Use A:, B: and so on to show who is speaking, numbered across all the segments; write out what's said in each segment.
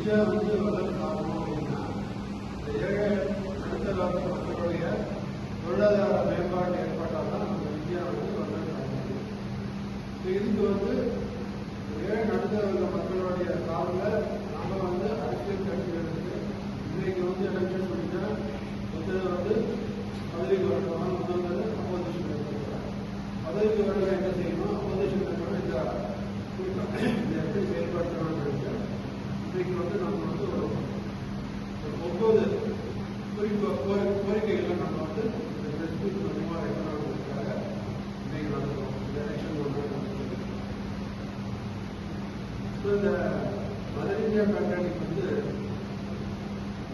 A: India வந்து வளர்ச்சி ஆகணும் அப்படின்னா இந்த ஏழை நடுத்தர மக்களுடைய பொருளாதார மேம்பாடு ஏற்பட்டால் தான் நம்ம இந்தியா வந்து வளர்ச்சி ஆக முடியும். இதுக்கு வந்து ஏழை நடுத்தர மக்களுடைய காலில் நாம வந்து அரசியல் கட்சிகளுக்கு இன்னைக்கு வந்து எலெக்ஷன் முடிஞ்சா வந்து பதவிக்கு வரணும், முதல்வர் அப்போசிஷன் இருக்கிறார். பதவிக்கு வரல என்ன செய்யணும், அப்போசிஷன் இருக்கணும், இந்த எப்படி செயல்படுத்தணும்னு நினைக்கிறேன். இன்னைக்கு வந்து நம்ம வந்து ஒரு 9 கோரிக்கைகளை நம்ம வந்து இந்த பிரஸ்மீட் மூலமா வைக்கணுங்கிறதுக்காக இன்னைக்கு நடத்துறோம். இந்த எலெக்ஷன் நடத்துறது. இந்த மதர் இந்தியா பேண்டமிக் வந்து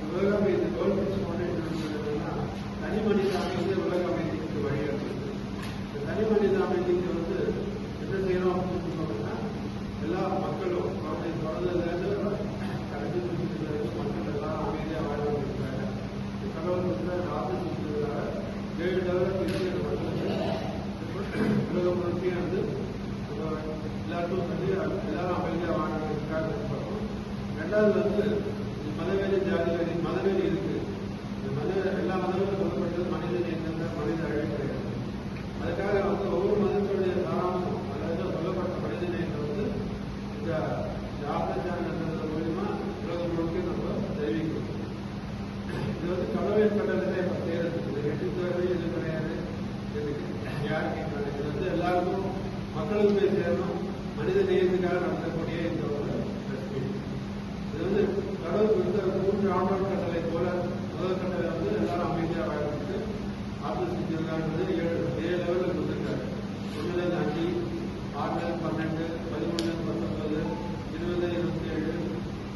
A: உலக அமைதி கவர்மெண்ட் ஃபவுண்டேஷன் தனி மனித அமைதி உலக அமைதிக்கு வழியாடுது. இந்த தனி மனித அமைதிக்கு வந்து என்ன செய்யணும் அப்படின்னு சொன்னோம்னா எல்லா மக்களும் அவருடைய பிறந்ததுலேருந்து கடைசி சுற்றுலேருந்து மக்கள் எல்லாம் அமைதியாக வாழ்ந்துருக்காங்க. கடவுள் ஆசிரியர்களாக 7 லெவலில் இருக்கிற மக்களுக்கு உலக முழுக்கே வந்து எல்லாருக்கும் சொல்லி எல்லாரும் அமைதியாக வாழ்றதுக்காக இருக்கணும். 2வது வந்து மதவெறி ஜாதிவெறி மதவெறி இருக்கு. எல்லா மதங்களும் சொல்லப்பட்டது மனித நேர்ந்த மனித அழிவு கிடையாது. அதுக்காக வந்து ஒவ்வொரு மதத்துடைய சாராம்சம் அதாவது சொல்லப்பட்ட மனித நேயத்தை வந்து இந்த ஆசைச்சான்றது மூலியமா உலகம் முழுக்க நம்ம தெரிவிக்கணும். இது வந்து கடவுள் கட்டளை இப்ப செய்யறது. இது 8 தேவை இது கிடையாது. யாருக்கு இது வந்து எல்லாருக்கும் மக்களுக்கு போய் சேரணும். மனித நேயத்துக்காக நடத்தக்கூடிய இந்த ஒரு இது வந்து கடவுள் வந்து 3 ஆண்டோர் கட்டளை போல முதல் கட்டளை வந்து எல்லாரும் அமைதியாக வாழ்ந்துட்டு ஆசிரியர்களானது 7 லெவலில் கொடுத்துருக்காரு. 1 5 6 12 13 19 20 27 26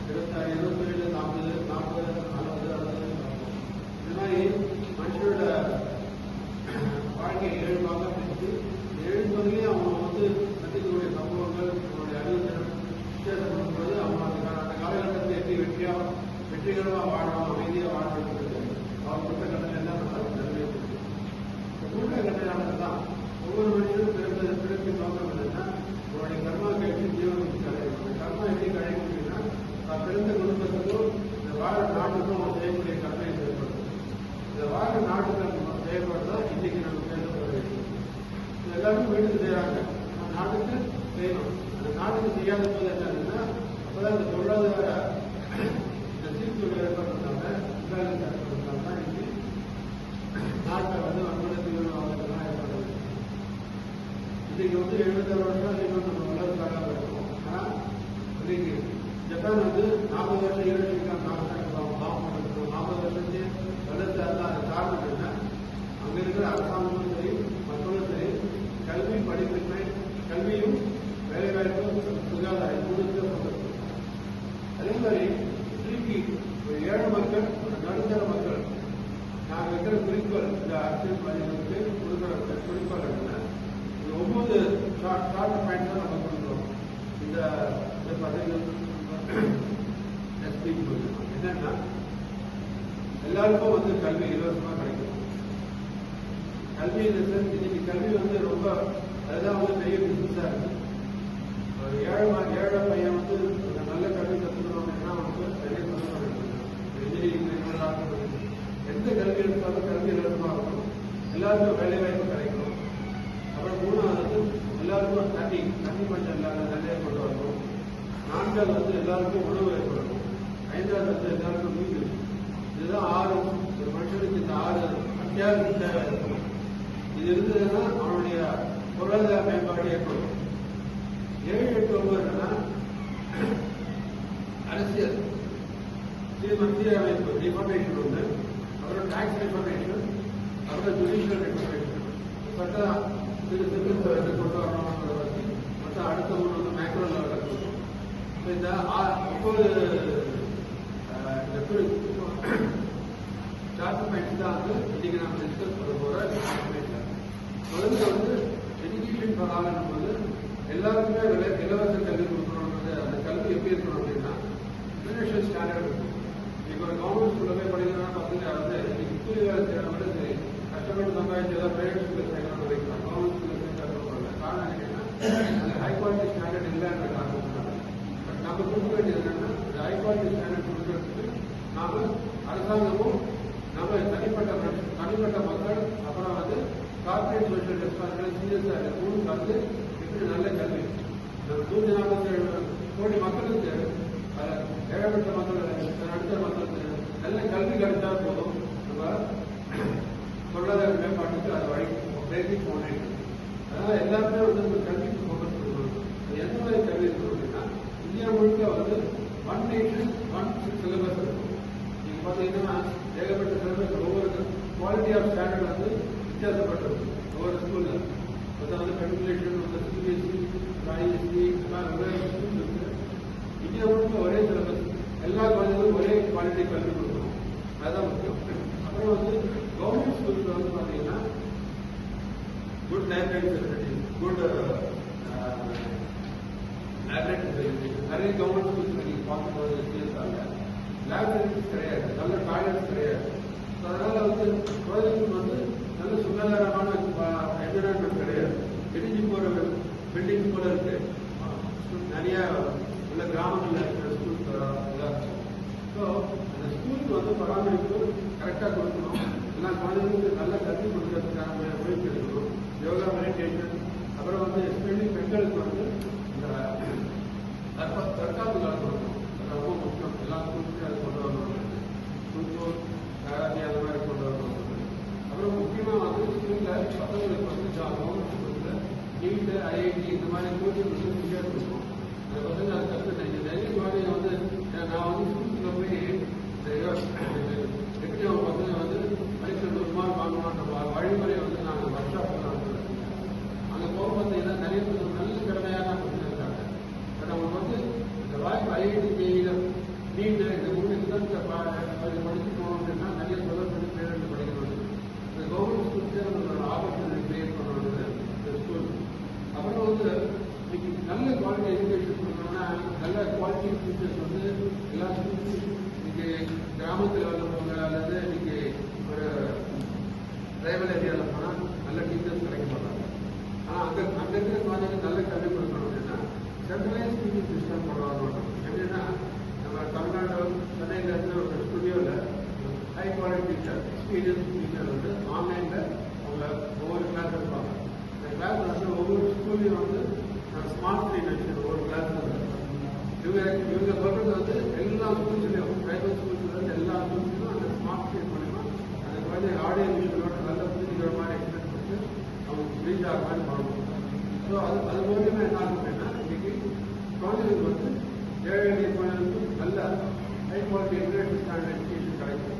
A: 27 40 40 40 60 இந்த மாதிரி மனுஷனோட வாழ்க்கையை 7 பாகம் பிரித்து 7 பகுதியும் அவங்க வந்து சந்திக்கக்கூடிய சம்பவங்கள் அவங்களுடைய அறிவுத்திறன் வித்தியாசம் பண்ணும்போது அவங்க அந்த காலகட்டத்தில் எப்படி வெற்றிகரமாக வாழணும், அமைதியாக வாழணுன்றது அவங்க கொடுத்த கட்டளை எல்லாம் நம்ம நிறைவேற்று. மூன்றாவது கட்டளையானது தான் ஒவ்வொரு மனிதனும் பிறப்பு நோக்கம் என்னன்னா அவருடைய கர்மா கழித்து ஜீவனுக்கு கழிக்கணும். கர்மா எப்படி கழிக்கணும்னா நான் பிறந்த குடும்பத்துக்கும் இந்த வாழ நாட்டுக்கும் அவங்க செய்யக்கூடிய கடமையை செயல்படுத்தும். இந்த வாழ நாட்டுக்கு செயல்படுதான் இன்னைக்கு நம்ம பேசப்பட வேண்டும். எல்லாரும் வீட்டுக்கு செய்யறாங்க, நம்ம நாட்டுக்கு செய்யணும். அந்த நாட்டுக்கு செய்யாத போது என்னன்னா அப்பதான் இந்த பொருளாதார இந்த சீர்குலை ஏற்படுறதுனால தான் இன்னைக்கு நாட்டை வந்து வன்முறை தீவிரவாதத்தான் ஏற்படுது. இன்னைக்கு வந்து 70 வருஷம் இன்னும் நம்ம வளர்ச்சாக இருக்கோம். ஆனால் இன்னைக்கு ஜப்பான் வந்து 40 வருஷம் ஏழுக்கான லாபம் பண்ணிருக்கோம். 40 வருஷத்துக்கு வளர்ச்சி அது காரணம் என்ன? அங்க இருக்கிற அரசாங்கமும் சரி மக்களும் சரி கல்வி படிப்பின்மை கல்வியும் வேலைவாய்ப்பும் சுகாதாரம் கொடுத்து அதே மாதிரி திருப்பி ஏழை மக்கள் நடுத்தர மக்கள் நாங்கள் வைக்கிற குறிக்கோள் இந்த அரசியல்வாதிகளுக்கு கொடுக்குற குறிக்கோள் என்ன? 9 ஷார்ட் பாயிண்ட் தான் நம்ம கொடுக்குறோம். இந்த பதவிகள் என்னன்னா எல்லாருக்கும் வந்து கல்வி இலவசமாக கிடைக்கும். கல்வி இன்னைக்கு கல்வி வந்து ரொம்ப அதுதான் வந்து பெரிய பிசினஸா இருக்கு. ஏழை பையன் வந்து நல்ல கல்வி கற்றுக்கணும் அப்படின்னா வந்து பெரிய இன்ஜினியரிங் எந்த கல்வி எடுத்தாலும் கல்வி இலவசமாக இருக்கணும். எல்லாருக்கும் வேலை வாய்ப்பு கிடைக்கணும். அப்புறம் 3வது எல்லாருக்கும் தண்ணி பஞ்சம் இல்லாத தண்ணியை கொண்டு வரணும். 4வது வந்து எல்லாருக்கும் உணவு ஏற்படணும். 5வது வந்து எல்லாருக்கும் வீடு. இதுதான் 6 ஒரு மனுஷனுக்கு இந்த 6 அத்தியாவசிய தேவை இருக்கணும். இது இருந்ததுன்னா அவனுடைய பொருளாதார மேம்பாடு ஏற்படும். 7, 8, 9 அரசியல் மத்திய அமைப்பு ரிஃபர்மேஷன் ஒன்று, அப்புறம் டாக்ஸ் ரிஃபர்மேஷன், அப்புறம் ஜுடிஷியல் ரிஃபர்மேஷன் சட்டம் கொண்டு வரணும்ன்றத பற்றி மொத்தம் அடுத்த 3 வந்து மேக்ரோ லெவலில் இருக்கணும். இந்த 9 டாக்குமெண்ட்ஸ் தான் வந்து இன்னைக்கு நம்ம டிஸ்கஸ் பண்ண போகிற டாக்குமெண்ட். முதல்ல வந்து எஜுகேஷன் பராமரிக்கும் போது எல்லாருக்குமே இலவச கல்வி கொடுக்கணுன்றது அந்த கல்வி எப்படி இருக்கணும் அப்படின்னா இன்டர்நேஷனல் ஸ்டாண்டர்ட் இருக்கும். இப்போ ஒரு கவர்மெண்ட் ஸ்கூலில் போய் படிக்கிறோம்னா பசங்க வந்து இன்னைக்கு கூலி வேலை செய்யறவங்க சரி கஷ்டப்பட்டு சம்பாதிச்சு ஏதாவது பிரைவேட் ஸ்கூலில் சேர்க்கணும்னு வைக்கலாம். கவர்மெண்ட் ஸ்கூலில் சேர்க்கணும் காரணம் என்னன்னா அந்த ஹை குவாலிட்டி ஸ்டாண்டர்ட் இல்லைன்ற காரணத்தினால பட் நம்ம கொடுக்க வேண்டியது என்னன்னா ஹை குவாலிட்டி ஸ்டாண்டர்ட் கொடுக்கறதுக்கு நாம அரசாங்கமும் நம்ம தனிப்பட்ட மக்கள் அப்புறம் வந்து கார்பரேட் சோஷியல் ரெஸ்பான்சிபிலிட்டி சிஎஸ்ஆர் மூணு கலந்து இப்படி நல்ல கல்வி 147 கோடி மக்களுக்கு ஏகப்பட்ட மக்கள் நடுத்தர மக்களுக்கு நல்ல கல்வி கிடைச்சா போதும் நம்ம பொருளாதார மேம்பாட்டுக்கு அது வழி பேசிக் போனேன். அதனால எல்லாருமே வந்து கல்விக்கு ஃபோக்கஸ் பண்ணணும். எந்த மாதிரி கல்வி இருக்கணும் அப்படின்னா இந்தியா முழுக்க வந்து 1 நேஷன் 1 சிலபஸ் இருக்கும். நீங்க பாத்தீங்கன்னா ஏகப்பட்ட சிலபஸ் ஒவ்வொரு குவாலிட்டி ஆஃப் ஸ்டாண்டர்ட் வந்து வித்தியாசப்பட்டிருக்கு ஒவ்வொரு ஸ்கூல்ல. அதை வந்து மெட்ரிகுலேஷன் வந்து சிபிஎஸ்சி ஐஎஸ்சி வெவ்வேறு ஸ்கூல் இருக்கு. இந்தியா முழுக்க ஒரே சிலபஸ், எல்லா குழந்தைகளும் ஒரே குவாலிட்டி கல்வி கொடுக்கணும், அதுதான் முக்கியம். அப்புறம் வந்து கவர்மெண்ட் ஸ்கூல்ல வந்து பாத்தீங்கன்னா good library facility, good library facility நிறைய கவர்மெண்ட் ஸ்கூல்ஸ் நீங்க பார்க்கும்போது சிஎஸ்ஆர்ல லைப்ரரிஸ் கிடையாது, நல்ல டாய்லெட்ஸ் கிடையாது. அதனால வந்து குழந்தைங்களுக்கு வந்து நல்ல சுகாதாரமான என்விரான்மெண்ட் கிடையாது. இடிஞ்சு போற பில்டிங் போல இருக்கு. நிறைய உள்ள கிராமங்கள்ல இருக்கிற ஸ்கூல் இதாக இருக்கும். ஸோ அந்த ஸ்கூலுக்கு வந்து பராமரிப்பு கரெக்டாக கொடுக்கணும். எல்லா குழந்தைங்களுக்கு நல்ல கல்வி கொடுக்கறதுக்கான முயற்சி எடுக்கணும். யோகா, மெடிடேஷன், அப்புறம் வந்து எஸ்பெஷலி பெண்களுக்கு வந்து இந்த தற்காப்பு காலம் கொடுக்கணும். அது ரொம்ப முக்கியம். எல்லா ஸ்கூலுக்கும் அது கொண்டு வரணும். குழுப்பூர் கராத்தி அந்த மாதிரி கொண்டு வரணும். அப்புறம் முக்கியமாக வந்து ஸ்கூல்ல பசங்களுக்கு வந்து கவர்மெண்ட் ஸ்கூல்ல நீட், ஐஐடி இந்த மாதிரி கோச்சிங் வந்து ஃப்ரீயாக கொடுக்கணும். அதை பசங்க அது கற்றுக்கிட்டேன். நிறைய குழந்தைங்க வந்து நான் வந்து ஸ்கூலுக்குள்ள போய் எப்படி அவங்க பசங்க வந்து பரிசு ஒரு மார்க் வாங்கணுன்ற வழிமுறையை வந்து நான் ஒர்க் ஷாப் அங்கே போக பார்த்தீங்கன்னா நிறைய பேர் நல்ல திறமையான பசங்க இருக்காங்க. பட் அவங்க வந்து இந்த வாய்ப்பு ஐஐடி, ஜேஇ, நீட் இந்த 3 எக்ஸாம்ஸை படிச்சு போகணும் அப்படின்னா நிறைய சொல்லி பேரெண்டு படிக்கணும். இந்த கவர்மெண்ட் ஸ்கூல்ஸே நம்மளோட ஆப்பர்ச்சுனிட்டி கிரியேட் பண்ணணும் இந்த ஸ்கூல். அப்புறம் வந்து இன்னைக்கு நல்ல குவாலிட்டி எஜுகேஷன் கொடுக்கணும்னா நல்ல குவாலிட்டி டீச்சர்ஸ் வந்து எல்லா ஸ்கூல்ஸும் இன்னைக்கு கிராமத்தில் வந்தவங்க அல்லது இன்னைக்கு ஒரு ட்ரைபல் ஏரியாவில் போனால் நல்ல டீச்சர்ஸ் கிடைக்க மாட்டாங்க. ஆனால் அங்கே இருக்கிற குழந்தைங்க நல்ல கல்வி கொடுக்கணும் அப்படின்னா சென்ட்ரலைஸ் டீச்சிங் சிஸ்டம் கொண்டு வரணும். எப்படின்னா நம்ம தமிழ்நாடு சென்னையில் இருக்கிற ஒரு ஸ்டுடியோவில் high quality teacher, experience teacher வந்து ஆன்லைனில் அவங்க ஒவ்வொரு கிளாஸ் இருப்பாங்க. இந்த கிளாஸ் வந்து ஒவ்வொரு ஸ்கூல்லையும் வந்து ஸ்மார்ட் ஸ்கிரீன் வச்சு ஒவ்வொரு கிளாஸ் இவங்க சொல்றது வந்து எல்லா ஸ்கூல்ஸ்லையும் பிரைவேட் ஸ்கூல்ஸ்ல எல்லா ஸ்கூல்ஸ்லையும் அந்த ஸ்மார்ட் ஸ்கிரீன் மூலிமா அந்த குழந்தை ஆடியோ விஷயங்களோட நல்ல புரிஞ்சுக்கிற மாதிரி எக்ஸ்பிளைன் பண்ணி அவங்க ரீச் ஆகிற மாதிரி பண்ணணும். ஸோ அது மூலியமா என்ன ஆகும் அப்படின்னா இன்னைக்கு குழந்தைங்களுக்கு வந்து ஏழை குழந்தைங்களுக்கு நல்ல high quality international standard education கிடைக்கும்.